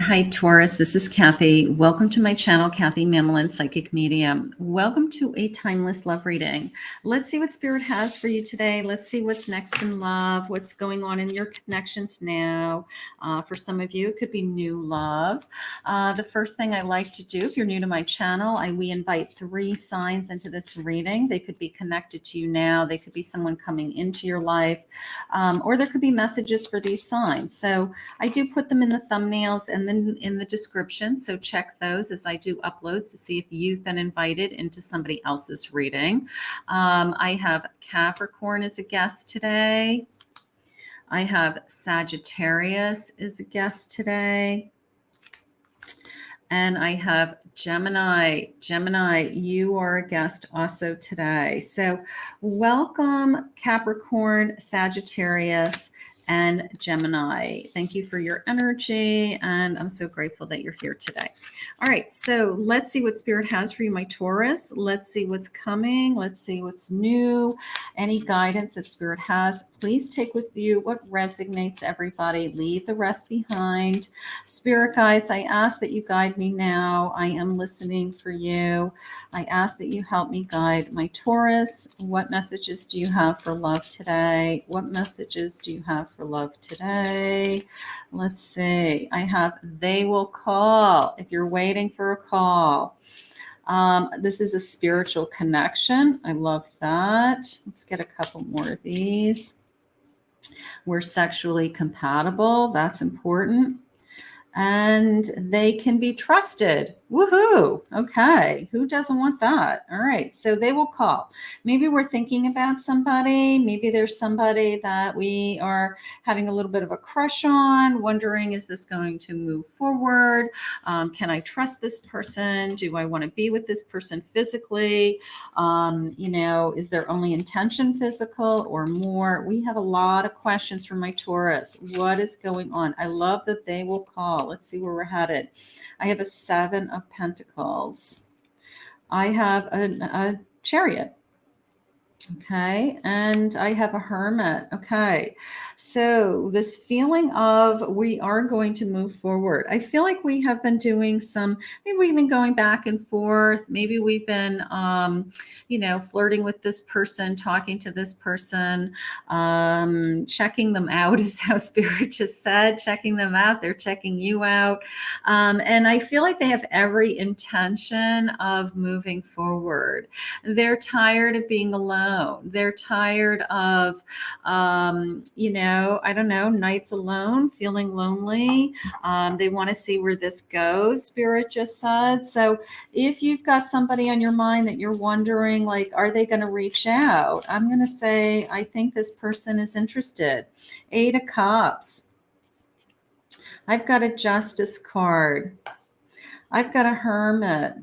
Hi, Taurus. This is Kathy. Welcome to my channel, Kathy Mamolen, Psychic Medium. Welcome to a timeless love reading. Let's see what Spirit has for you today. Let's see what's next in love, what's going on in your connections now. For some of you, it could be new love. The first thing I like to do, if you're new to my channel, we invite 3 signs into this reading. They could be connected to you now. They could be someone coming into your life, or there could be messages for these signs. So I do put them in the thumbnails and then in the description. So check those as I do uploads to see if you've been invited into somebody else's reading. I have Capricorn as a guest today. I have Sagittarius as a guest today. And I have Gemini. Gemini, you are a guest also today. So welcome, Capricorn, Sagittarius, and Gemini. Thank you for your energy, and I'm so grateful that you're here today. All right, so let's see what Spirit has for you, my Taurus. Let's see what's coming. Let's see what's new. Any guidance that Spirit has, please take with you what resonates, everybody. Leave the rest behind. Spirit guides, I ask that you guide me now. I am listening for you. I ask that you help me guide my Taurus. What messages do you have for love today? What messages do you have for love today? Let's see. I have they will call if you're waiting for a call. This is a spiritual connection. I love that. Let's get a couple more of these. We're sexually compatible. That's important. And they can be trusted. Woohoo. Okay. Who doesn't want that? All right. So they will call. Maybe we're thinking about somebody. Maybe there's somebody that we are having a little bit of a crush on, wondering, is this going to move forward? Can I trust this person? Do I want to be with this person physically? Is there only intention physical or more? We have a lot of questions from my Taurus. What is going on? I love that they will call. Let's see where we're headed. I have a 7 of Pentacles. I have a Chariot. Okay. And I have a Hermit. Okay. So this feeling of we are going to move forward. I feel like we have been doing maybe we've been going back and forth. Maybe we've been, flirting with this person, talking to this person, checking them out is how Spirit just said, checking them out. They're checking you out. And I feel like they have every intention of moving forward. They're tired of being alone. They're tired of, I don't know, nights alone, feeling lonely. They want to see where this goes, Spirit just said. So if you've got somebody on your mind that you're wondering, like, are they going to reach out? I'm going to say, I think this person is interested. 8 of Cups. I've got a Justice card. I've got a Hermit.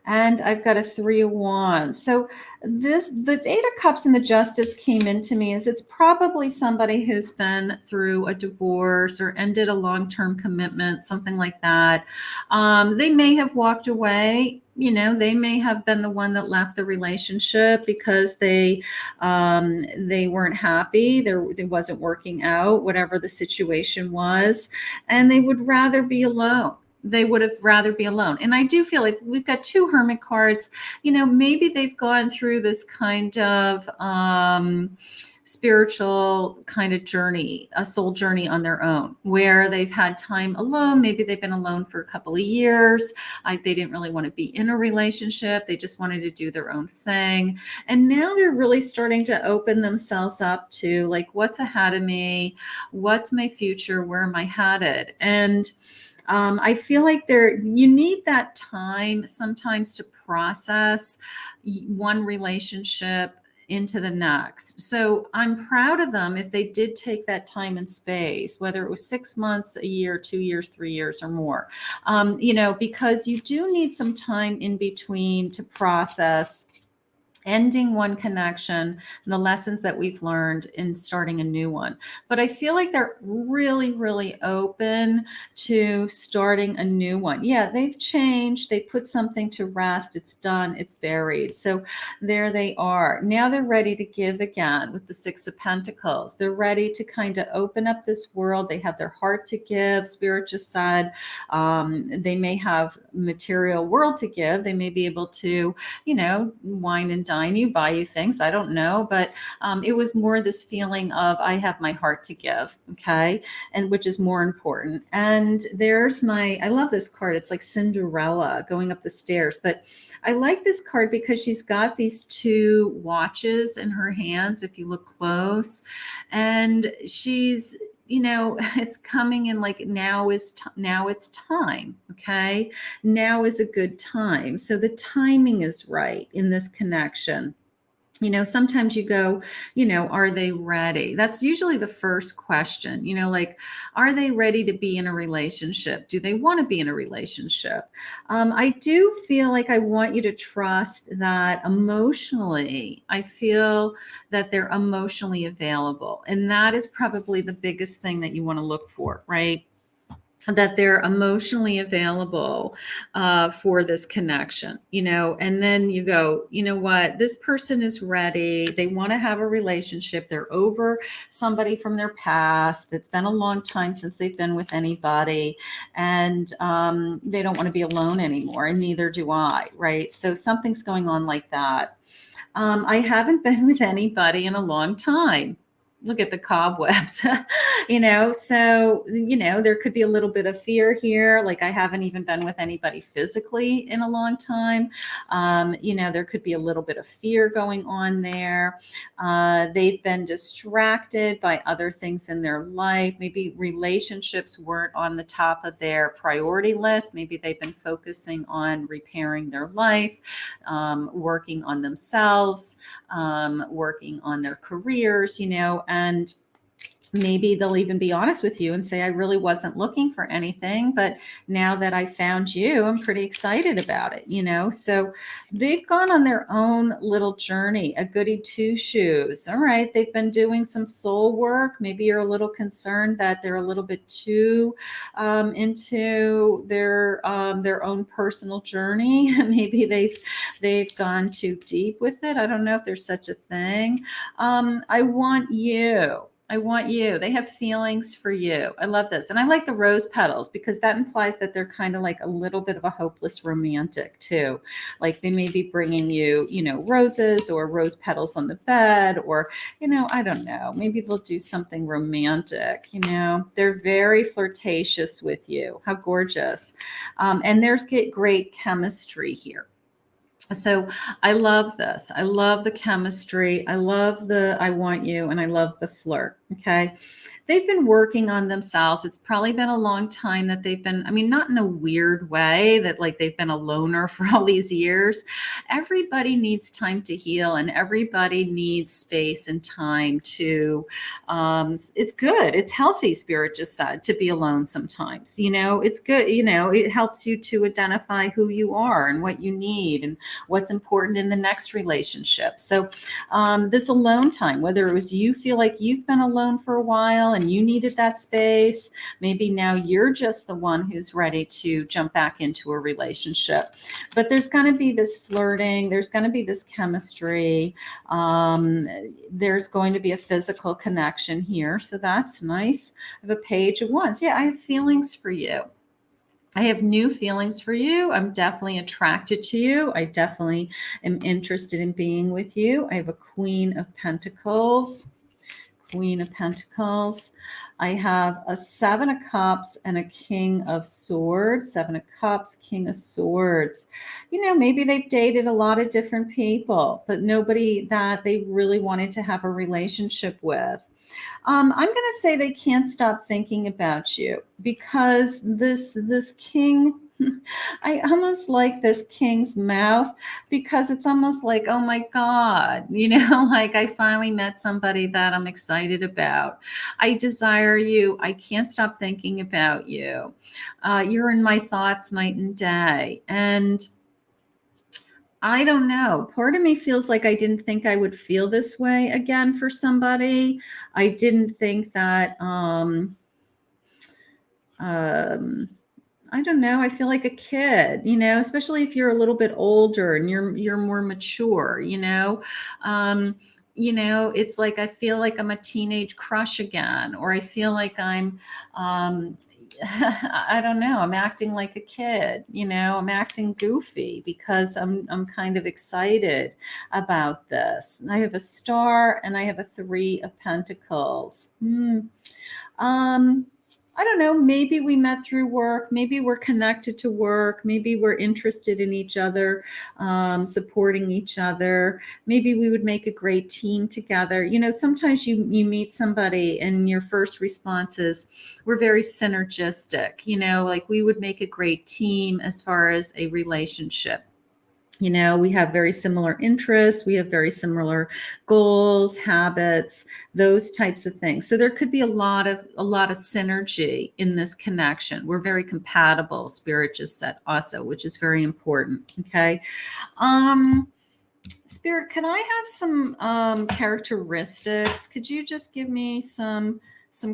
And I've got a 3 of Wands. So the 8 of Cups and the Justice came into me as it's probably somebody who's been through a divorce or ended a long-term commitment, something like that. They may have walked away. They may have been the one that left the relationship because they weren't happy. They wasn't working out, whatever the situation was, and they would rather be alone. They would have rather be alone. And I do feel like we've got 2 Hermit cards. Maybe they've gone through this kind of spiritual kind of journey, a soul journey on their own, where they've had time alone. Maybe they've been alone for a couple of years. They didn't really want to be in a relationship. They just wanted to do their own thing. And now they're really starting to open themselves up to, like, what's ahead of me? What's my future? Where am I headed? And I feel like you need that time sometimes to process one relationship into the next. So I'm proud of them if they did take that time and space, whether it was 6 months, a year, 2 years, 3 years, or more, because you do need some time in between to process ending one connection and the lessons that we've learned in starting a new one. But I feel like they're really, really open to starting a new one. Yeah, they've changed. They put something to rest. It's done. It's buried. So there they are. Now they're ready to give again with the Six of Pentacles. They're ready to kind of open up this world. They have their heart to give. Spirit just said they may have material world to give. They may be able to, wine and dine you, buy you things. I don't know. But it was more this feeling of, I have my heart to give. Okay. And which is more important. And there's I love this card. It's like Cinderella going up the stairs. But I like this card because she's got these two watches in her hands, if you look close. And she's, it's coming in like now it's time. Okay. Now is a good time. So the timing is right in this connection. Sometimes you go, are they ready? That's usually the first question, like, are they ready to be in a relationship? Do they want to be in a relationship? I do feel like I want you to trust that emotionally, I feel that they're emotionally available. And that is probably the biggest thing that you want to look for, right? That they're emotionally available for this connection, and then you go, what, this person is ready. They want to have a relationship. They're over somebody from their past. It's been a long time since they've been with anybody, and they don't want to be alone anymore, and neither do I, right? So something's going on like that. I haven't been with anybody in a long time. Look at the cobwebs, so, there could be a little bit of fear here. Like, I haven't even been with anybody physically in a long time. There could be a little bit of fear going on there. They've been distracted by other things in their life. Maybe relationships weren't on the top of their priority list. Maybe they've been focusing on repairing their life, working on themselves, working on their careers, and maybe they'll even be honest with you and say, I really wasn't looking for anything, but now that I found you, I'm pretty excited about it, So they've gone on their own little journey, a goody two shoes. All right. They've been doing some soul work. Maybe you're a little concerned that they're a little bit too into their own personal journey. Maybe they've gone too deep with it. I don't know if there's such a thing. I want you. They have feelings for you. I love this. And I like the rose petals because that implies that they're kind of like a little bit of a hopeless romantic too. Like they may be bringing you, roses or rose petals on the bed, or, I don't know, maybe they'll do something romantic, they're very flirtatious with you. How gorgeous. And there's great chemistry here. So I love this. I love the chemistry. I love I want you, and I love the flirt. Okay. They've been working on themselves. It's probably been a long time that they've been, not in a weird way that like they've been a loner for all these years. Everybody needs time to heal, and everybody needs space and time to, it's good. It's healthy, Spirit just said, to be alone sometimes. It's good. It helps you to identify who you are and what you need and what's important in the next relationship. So this alone time, whether it was you feel like you've been alone for a while and you needed that space, maybe now you're just the one who's ready to jump back into a relationship. But there's going to be this flirting. There's going to be this chemistry. There's going to be a physical connection here. So that's nice. I have a Page of Wands. Yeah, I have feelings for you. I have new feelings for you. I'm definitely attracted to you. I definitely am interested in being with you. I have a Queen of Pentacles. Queen of Pentacles. I have a Seven of Cups and a King of Swords. Seven of Cups, King of Swords. Maybe they've dated a lot of different people, but nobody that they really wanted to have a relationship with. I'm going to say they can't stop thinking about you because this king, I almost like this king's mouth because it's almost like, oh my God, like I finally met somebody that I'm excited about. I desire you. I can't stop thinking about you. You're in my thoughts night and day. And I don't know. Part of me feels like I didn't think I would feel this way again for somebody. I didn't think that, um, I don't know. I feel like a kid, especially if you're a little bit older and you're more mature, Um, it's like I feel like I'm a teenage crush again, or I feel like um, I don't know. I'm acting like a kid, I'm acting goofy because I'm kind of excited about this. I have a star and I have a 3 of Pentacles. Um, I don't know. Maybe we met through work. Maybe we're connected to work. Maybe we're interested in each other, supporting each other. Maybe we would make a great team together. Sometimes you meet somebody and your first response is, we're very synergistic. Like we would make a great team as far as a relationship. We have very similar interests, we have very similar goals, habits, those types of things. So there could be a lot of synergy in this connection. We're very compatible, Spirit just said also, which is very important. Okay. Spirit, could I have some characteristics? Could you just give me some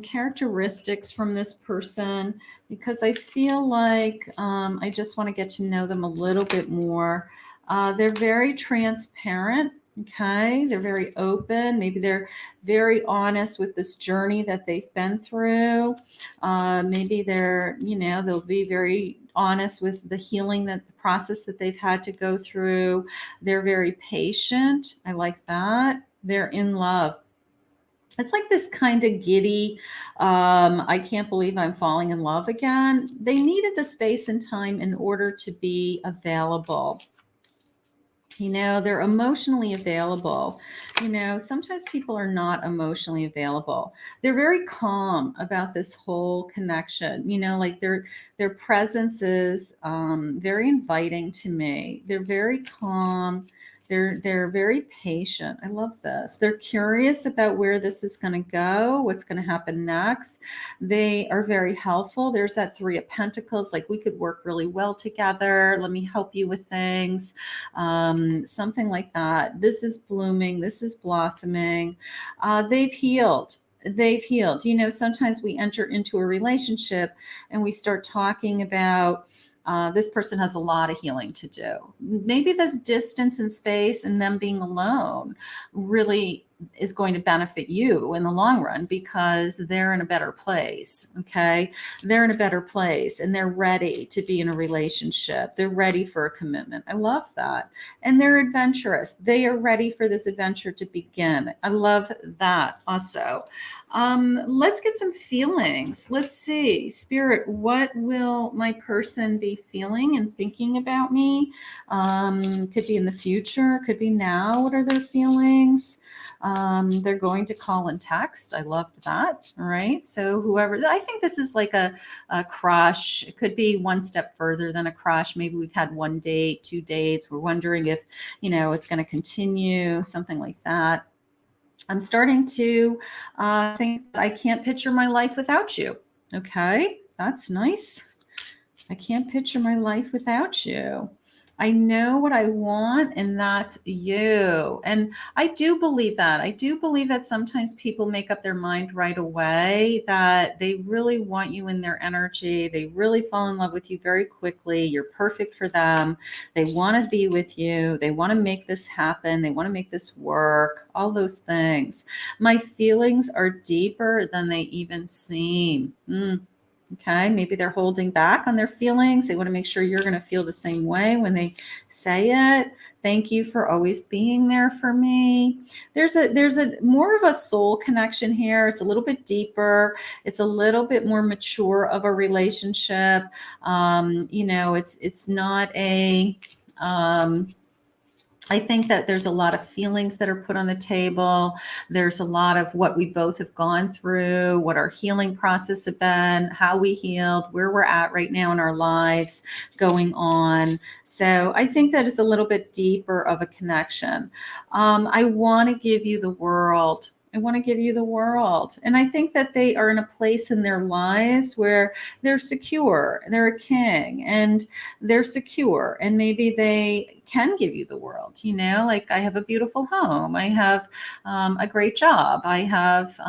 characteristics from this person, because I feel like I just want to get to know them a little bit more. They're very transparent. Okay. They're very open. Maybe they're very honest with this journey that they've been through. Maybe they'll be very honest with the healing, that the process that they've had to go through. They're very patient. I like that. They're in love. It's like this kind of giddy, I can't believe I'm falling in love again. They needed the space and time in order to be available. They're emotionally available. Sometimes people are not emotionally available. They're very calm about this whole connection. Like their presence is very inviting to me. They're very calm. They're very patient. I love this. They're curious about where this is going to go, what's going to happen next. They are very helpful. There's that 3 of Pentacles. Like we could work really well together. Let me help you with things. Something like that. This is blooming. This is blossoming. They've healed. Sometimes we enter into a relationship and we start talking about this person has a lot of healing to do. Maybe this distance and space and them being alone really is going to benefit you in the long run, because they're in a better place. Okay. They're in a better place and they're ready to be in a relationship. They're ready for a commitment. I love that. And they're adventurous. They are ready for this adventure to begin. I love that also. Let's get some feelings. Let's see. Spirit, what will my person be feeling and thinking about me? Could be in the future, could be now. What are their feelings? They're going to call and text. I loved that. All right. So whoever, I think this is like a crush. It could be one step further than a crush. Maybe we've had 1 date, 2 dates. We're wondering if, it's going to continue, something like that. I'm starting to think that I can't picture my life without you. Okay. That's nice. I can't picture my life without you. I know what I want, and that's you. And I do believe that. I do believe that sometimes people make up their mind right away that they really want you in their energy. They really fall in love with you very quickly. You're perfect for them. They want to be with you. They want to make this happen. They want to make this work, all those things. My feelings are deeper than they even seem. Okay, maybe they're holding back on their feelings. They want to make sure you're going to feel the same way when they say it. Thank you for always being there for me. There's a more of a soul connection here. It's a little bit deeper. It's a little bit more mature of a relationship. It's not a I think that there's a lot of feelings that are put on the table. There's a lot of what we both have gone through, what our healing process has been, how we healed, where we're at right now in our lives going on. So I think that it's a little bit deeper of a connection. I want to give you the world. I want to give you the world. And I think that they are in a place in their lives where they're secure. They're a king and they're secure. And maybe they can give you the world, like I have a beautiful home. I have a great job. I have,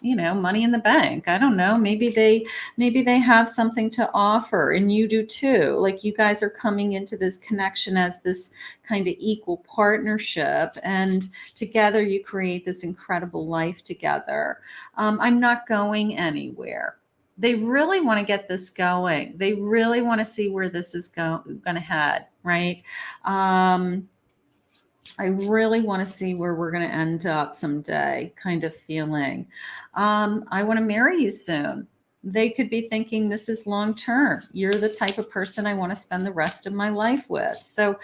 money in the bank. I don't know. Maybe they have something to offer and you do too. Like you guys are coming into this connection as this kind of equal partnership, and together you create this incredible life together. I'm not going anywhere. They really want to get this going. They really want to see where this is going to head, right? I really want to see where we're going to end up someday, kind of feeling. I want to marry you soon. They could be thinking this is long term. You're the type of person I want to spend the rest of my life with. So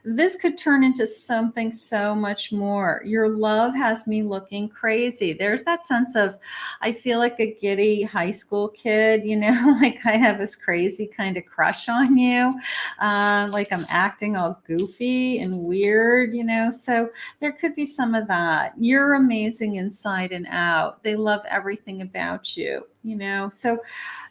this could turn into something so much more. Your love has me looking crazy. There's that sense of, I feel like a giddy high school kid, like I have this crazy kind of crush on you. Like I'm acting all goofy and weird, so there could be some of that. You're amazing inside and out. They love everything about you, so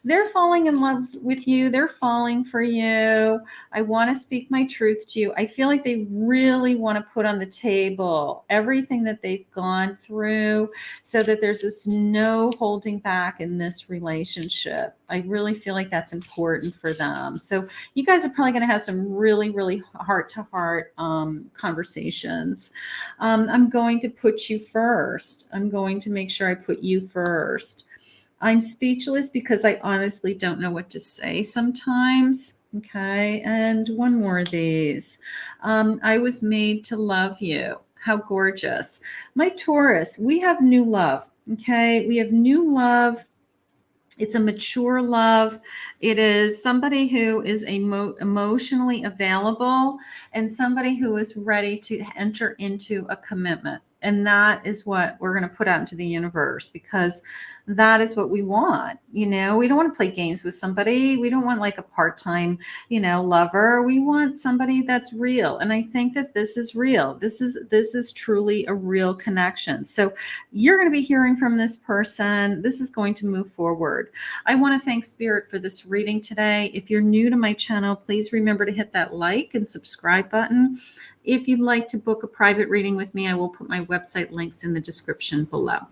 they're falling in love with you. They're falling for you. I want to speak my truth to you. I feel like they really want to put on the table everything that they've gone through so that there's this no holding back in this relationship. I really feel like that's important for them. So you guys are probably going to have some really, really heart-to-heart conversations. I'm going to put you first. I'm going to make sure I put you first. I'm speechless because I honestly don't know what to say sometimes. Okay, and one more of these. I was made to love you. How gorgeous. My Taurus, we have new love. Okay, we have new love. It's a mature love. It is somebody who is emotionally available and somebody who is ready to enter into a commitment. And that is what we're going to put out into the universe, because that is what we want. We don't want to play games with somebody. We don't want like a part-time, lover. We want somebody that's real. And I think that this is real. This is truly a real connection. So you're going to be hearing from this person. This is going to move forward. I want to thank Spirit for this reading today. If you're new to my channel, please remember to hit that like and subscribe button. If you'd like to book a private reading with me, I will put my website links in the description below.